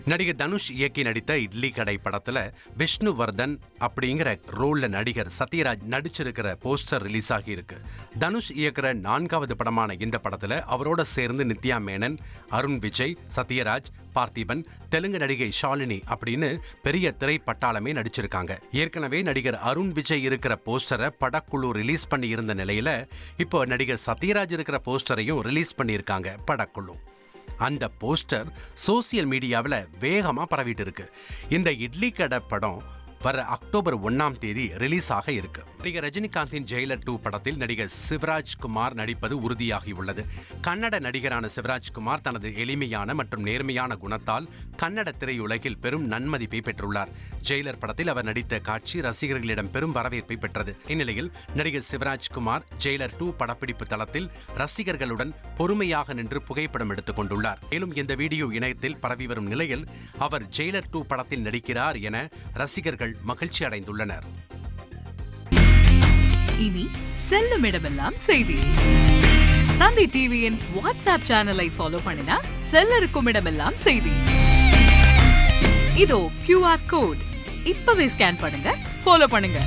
நடிகர் தனுஷ் இயக்கி நடித்த இட்லி கடை படத்துல விஷ்ணுவர்தன் அப்படிங்கிற ரோல்ல நடிகர் சத்யராஜ் நடிச்சிருக்கிற போஸ்டர் ரிலீஸ் ஆகி இருக்கு. தனுஷ் இயக்குற 4வது படமான இந்த படத்துல அவரோட சேர்ந்து நித்யா மேனன், அருண் விஜய், சத்யராஜ், பார்த்திபன், தெலுங்கு நடிகை ஷாலினி அப்படின்னு பெரிய திரைப்பட்டாளமே நடிச்சிருக்காங்க. ஏற்கனவே நடிகர் அருண் விஜய் இருக்கிற போஸ்டரை படக்குழு ரிலீஸ் பண்ணி இருந்த நிலையில இப்போ நடிகர் சத்யராஜ் இருக்கிற போஸ்டரையும் ரிலீஸ் பண்ணியிருக்காங்க படக்குழு. அந்த போஸ்டர் சோசியல் மீடியாவில் வேகமாக பரவிட்டு இருக்கு. இந்த இட்லி கடை படம் வர அக்டோபர் 1ஆம் தேதி ரிலீஸ் ஆக இருக்கு. நடிகர் ரஜினிகாந்தின் ஜெயிலர் 2 படத்தில் நடிகர் சிவராஜ்குமார் நடிப்பது உறுதியாகியுள்ளது. கன்னட நடிகரான சிவராஜ்குமார் தனது எளிமையான மற்றும் நேர்மையான குணத்தால் கன்னட திரையுலகில் பெரும் நன்மதிப்பை பெற்றுள்ளார். ஜெயிலர் படத்தில் அவர் நடித்த காட்சி ரசிகர்களிடம் பெரும் வரவேற்பை பெற்றது. இந்நிலையில் நடிகர் சிவராஜ்குமார் ஜெயிலர் 2 படப்பிடிப்பு தளத்தில் ரசிகர்களுடன் பொறுமையாக நின்று புகைப்படம் எடுத்துக் கொண்டுள்ளார். மேலும் இந்த வீடியோ இணையத்தில் பரவி வரும் நிலையில் அவர் ஜெயிலர் 2 படத்தில் நடிக்கிறார் என ரசிகர்கள் மகிழ்ச்சி அடைந்துள்ளனர். இனி செல்லும் இடமெல்லாம் செய்தி. தந்தி டிவியின் வாட்ஸ்அப் சேனலை ஃபாலோ பண்ணினா செல்ல இருக்கும் இடமெல்லாம் செய்தி. இதோ QR கோட் இப்பவே ஸ்கேன் பண்ணுங்க, ஃபாலோ பண்ணுங்க.